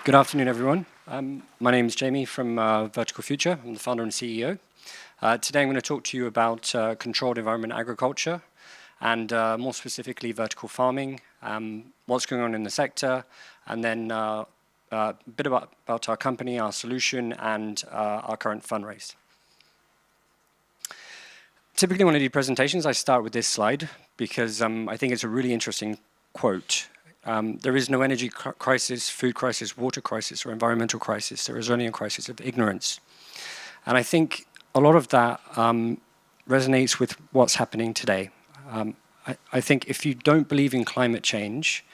Good afternoon, everyone. My name is Jamie from Vertical Future. I'm the founder and CEO. Today I'm going to talk to you about controlled environment agriculture and more specifically vertical farming, what's going on in the sector, and then a bit about our company, our solution, and our current fundraise. Typically when I do presentations, I start with this slide because I think it's a really interesting quote. There is no energy crisis, food crisis, water crisis, or environmental crisis. There is only a crisis of ignorance. And I think a lot of that resonates with what's happening today. I think if you don't believe in climate change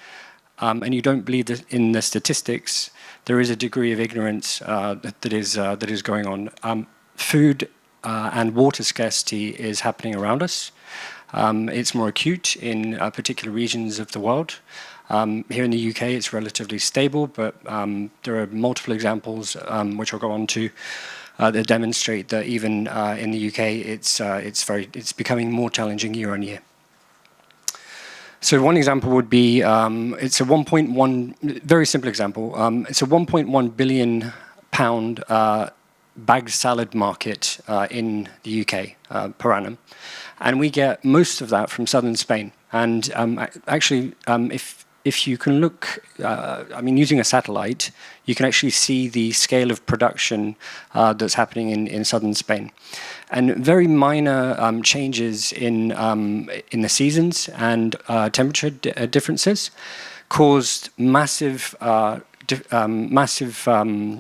and you don't believe in the statistics, there is a degree of ignorance that is going on. Food and water scarcity is happening around us. It's more acute in particular regions of the world. Here in the UK, it's relatively stable, but there are multiple examples which I'll go on to that demonstrate that even in the UK, it's becoming more challenging year on year. So one example would be it's a 1.1 very simple example. It's a 1.1 billion pound bagged salad market in the UK per annum, and we get most of that from southern Spain. And actually, if you can look, using a satellite, you can actually see the scale of production that's happening in southern Spain. And very minor changes in the seasons and temperature differences caused massive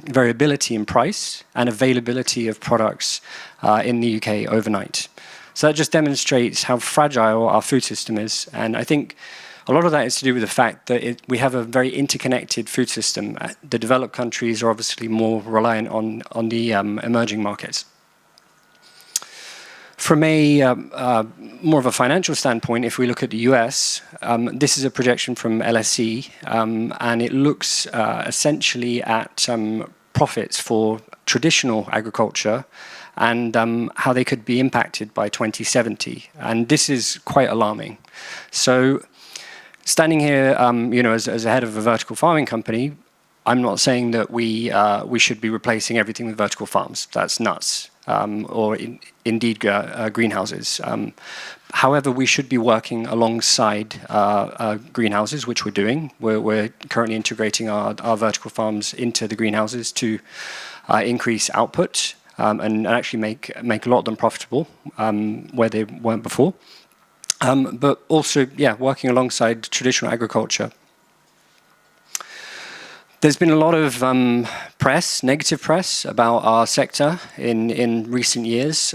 variability in price and availability of products in the UK overnight. So that just demonstrates how fragile our food system is. And I think a lot of that is to do with the fact that we have a very interconnected food system. The developed countries are obviously more reliant on the emerging markets. From a more of a financial standpoint, if we look at the US, this is a projection from LSE, and it looks essentially at profits for traditional agriculture and how they could be impacted by 2070. And this is quite alarming. So standing here, as a head of a vertical farming company, I'm not saying that we should be replacing everything with vertical farms. That's nuts. Or indeed greenhouses. However, we should be working alongside greenhouses, which we're doing. We're currently integrating our vertical farms into the greenhouses to increase output and actually make a lot of them profitable where they weren't before. But also, working alongside traditional agriculture. There's been a lot of negative press about our sector in recent years,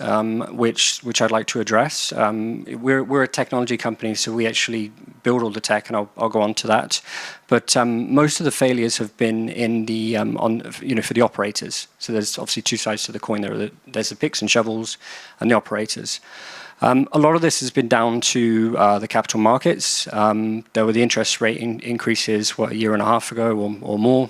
which I'd like to address. We're a technology company, so we actually build all the tech, and I'll go on to that. But most of the failures have been in the for the operators. So there's obviously two sides to the coin. There's the picks and shovels, and the operators. A lot of this has been down to the capital markets. There were the interest rate increases, a year and a half ago or more.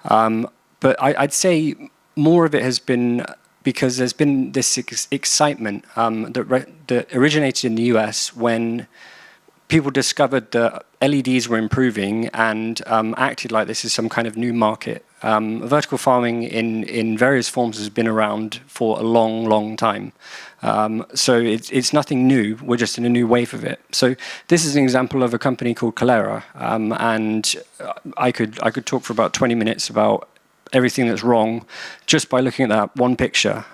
But I'd say more of it has been because there's been this excitement that originated in the US when people discovered that LEDs were improving and acted like this is some kind of new market. Vertical farming in various forms has been around for a long, long time. So it's nothing new. We're just in a new wave of it. So this is an example of a company called Calera, and I could talk for about 20 minutes about everything that's wrong just by looking at that one picture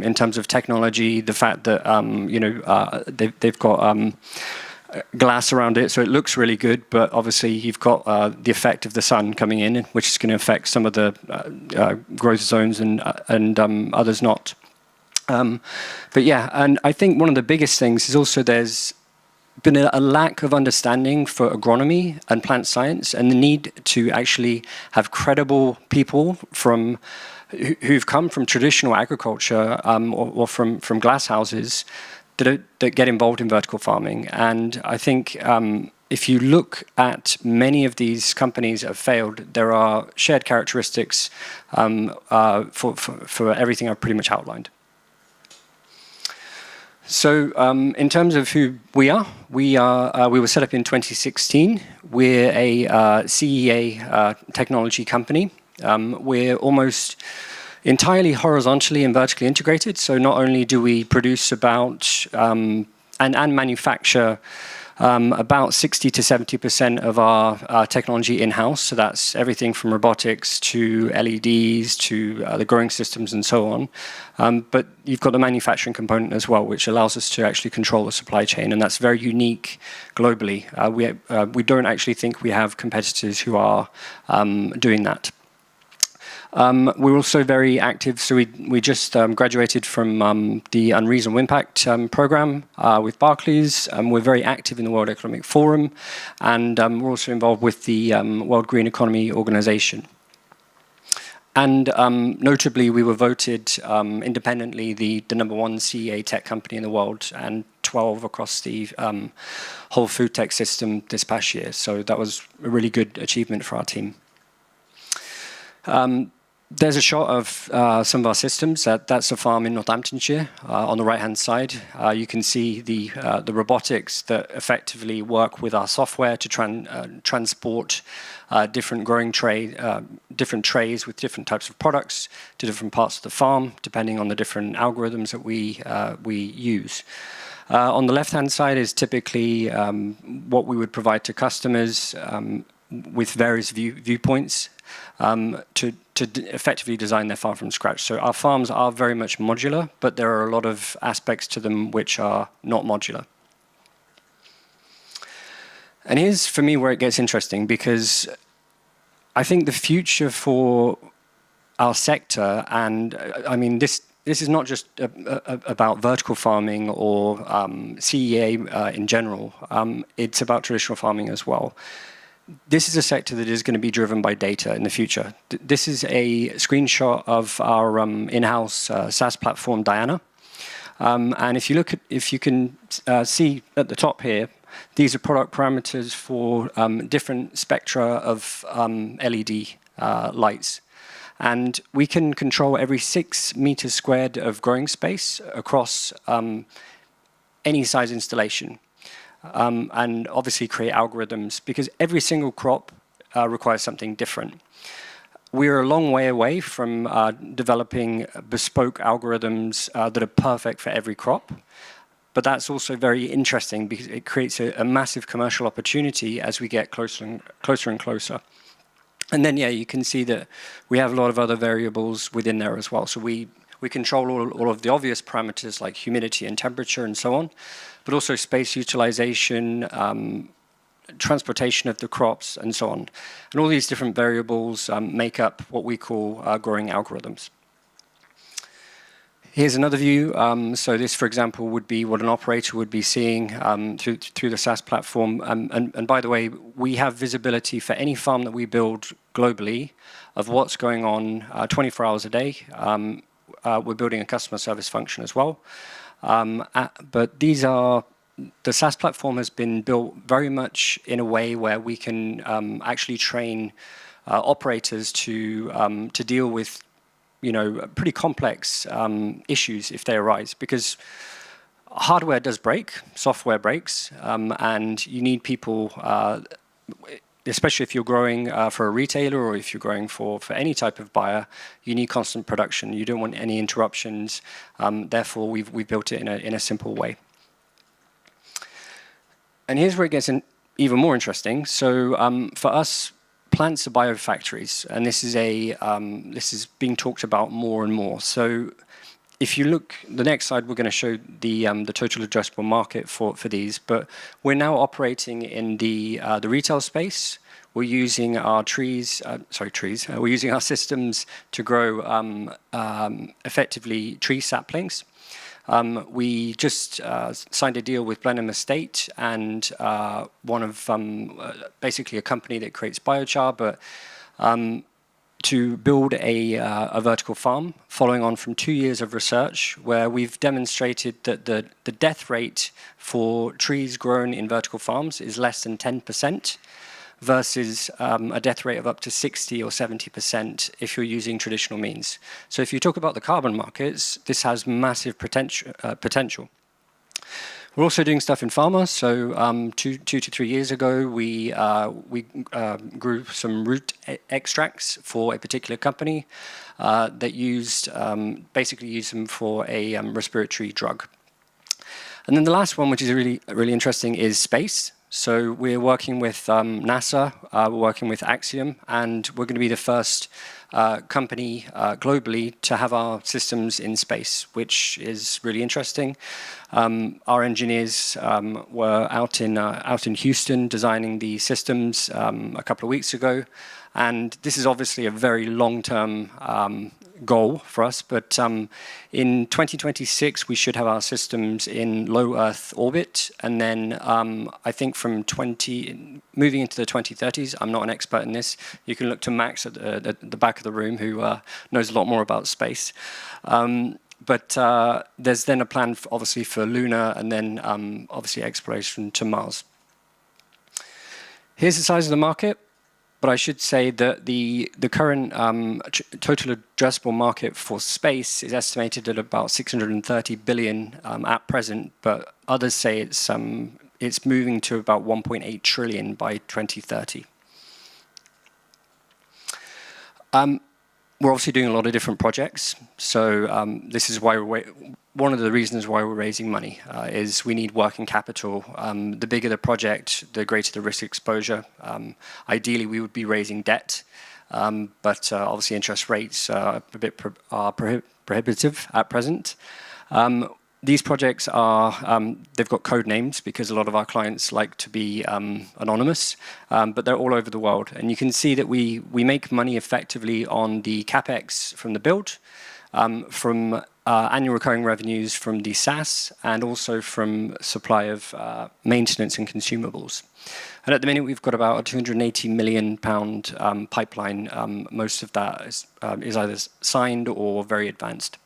in terms of technology, the fact that they've got glass around it, so it looks really good, but obviously you've got the effect of the sun coming in, which is going to affect some of the growth zones and others not. But and I think one of the biggest things is also there's been a lack of understanding for agronomy and plant science, and the need to actually have credible people who've come from traditional agriculture or from glass houses that get involved in vertical farming. And I think if you look at many of these companies that have failed, there are shared characteristics for everything I've pretty much outlined. So in terms of who we are, we were set up in 2016. We're a CEA technology company. We're almost entirely horizontally and vertically integrated. So not only do we produce about and manufacture about 60 to 70% of our technology in-house. So that's everything from robotics to LEDs to the growing systems and so on. But you've got the manufacturing component as well, which allows us to actually control the supply chain. And that's very unique globally. We don't actually think we have competitors who are doing that. We're also very active, so we just graduated from the Unreasonable Impact program with Barclays. We're very active in the World Economic Forum, and we're also involved with the World Green Economy Organization. And notably, we were voted independently the #1 CEA tech company in the world, and 12 across the whole FoodTech system this past year. So that was a really good achievement for our team. There's a shot of some of our systems. That's a farm in Northamptonshire. On the right-hand side, you can see the robotics that effectively work with our software to transport different different trays with different types of products to different parts of the farm, depending on the different algorithms that we use. On the left-hand side is typically what we would provide to customers with various viewpoints to effectively design their farm from scratch. So our farms are very much modular, but there are a lot of aspects to them which are not modular. And here's, for me, where it gets interesting, because I think the future for our sector, and I mean, this is not just about vertical farming or CEA in general. It's about traditional farming as well. This is a sector that is going to be driven by data in the future. This is a screenshot of our in-house SaaS platform, Diana. And if you can see at the top here, these are product parameters for different spectra of LED lights. And we can control every 6 meters squared of growing space across any size installation. And obviously create algorithms, because every single crop requires something different. We're a long way away from developing bespoke algorithms that are perfect for every crop. But that's also very interesting because it creates a massive commercial opportunity as we get closer and closer. And then, yeah, you can see that we have a lot of other variables within there as well. So we control all of the obvious parameters like humidity and temperature and so on, but also space utilization, transportation of the crops, and so on. And all these different variables make up what we call growing algorithms. Here's another view. So this, for example, would be what an operator would be seeing through the SaaS platform. And by the way, we have visibility for any farm that we build globally of what's going on 24 hours a day. We're building a customer service function as well. But the SaaS platform has been built very much in a way where we can actually train operators to deal with pretty complex issues if they arise, because hardware does break, software breaks, and you need people, especially if you're growing for a retailer or if you're growing for any type of buyer, you need constant production. You don't want any interruptions. Therefore, we've built it in a simple way. And here's where it gets even more interesting. So for us, plants are biofactories, and this is being talked about more and more. So if you look, the next slide, we're going to show the total addressable market for these. But we're now operating in the retail space. We're using our we're using our systems to grow effectively tree saplings. We just signed a deal with Blenheim Estate and one of basically a company that creates biochar, but to build a vertical farm following on from 2 years of research where we've demonstrated that the death rate for trees grown in vertical farms is less than 10%. Versus a death rate of up to 60 or 70% if you're using traditional means. So if you talk about the carbon markets, this has massive potential. We're also doing stuff in pharma. So 2 to 3 years ago, we grew some root extracts for a particular company that basically used them for a respiratory drug. And then the last one, which is really interesting, is space. So we're working with NASA, we're working with Axiom, and we're going to be the first company globally to have our systems in space, which is really interesting. Our engineers were out in Houston designing the systems a couple of weeks ago, and this is obviously a very long-term goal for us, but in 2026 we should have our systems in low Earth orbit, and then I think from moving into the 2030s, I'm not an expert in this, you can look to Max at the back of the room who knows a lot more about space. But there's then a plan obviously for lunar and then obviously exploration to Mars. Here's the size of the market. But I should say that the current total addressable market for space is estimated at about 630 billion at present, but others say it's moving to about 1.8 trillion by 2030. We're obviously doing a lot of different projects, so this is why one of the reasons why we're raising money is we need working capital. The bigger the project, the greater the risk exposure. Ideally, we would be raising debt, but obviously interest rates are a bit prohibitive at present. These projects they've got code names because a lot of our clients like to be anonymous, but they're all over the world. And you can see that we make money effectively on the CapEx from the build, from annual recurring revenues from the SaaS, and also from supply of maintenance and consumables. And at the minute, we've got about a £280 million pipeline. Most of that is either signed or very advanced.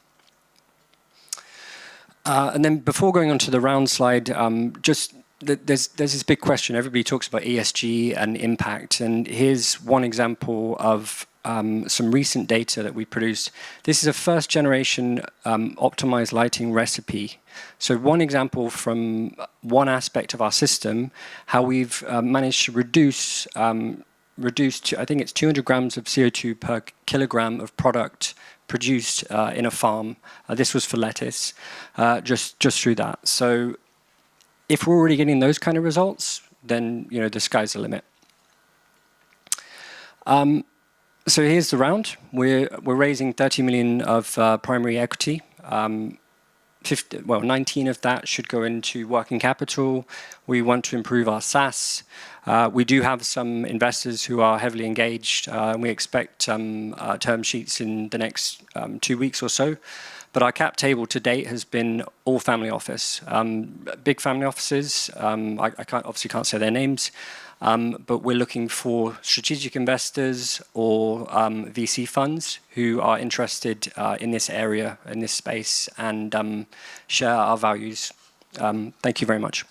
And then before going on to the round slide, there's this big question. Everybody talks about ESG and impact, and here's one example of some recent data that we produced. This is a first-generation optimized lighting recipe. So one example from one aspect of our system, how we've managed to reduce to, I think it's 200 grams of CO2 per kilogram of product produced in a farm. This was for lettuce, just through that. So if we're already getting those kind of results, then the sky's the limit. So here's the round. We're raising 30 million of primary equity. 19 of that should go into working capital. We want to improve our SaaS. We do have some investors who are heavily engaged. We expect term sheets in the next 2 weeks or so. But our cap table to date has been all family office. Big family offices. I obviously can't say their names. But we're looking for strategic investors or VC funds who are interested in this area, in this space, and share our values. Thank you very much.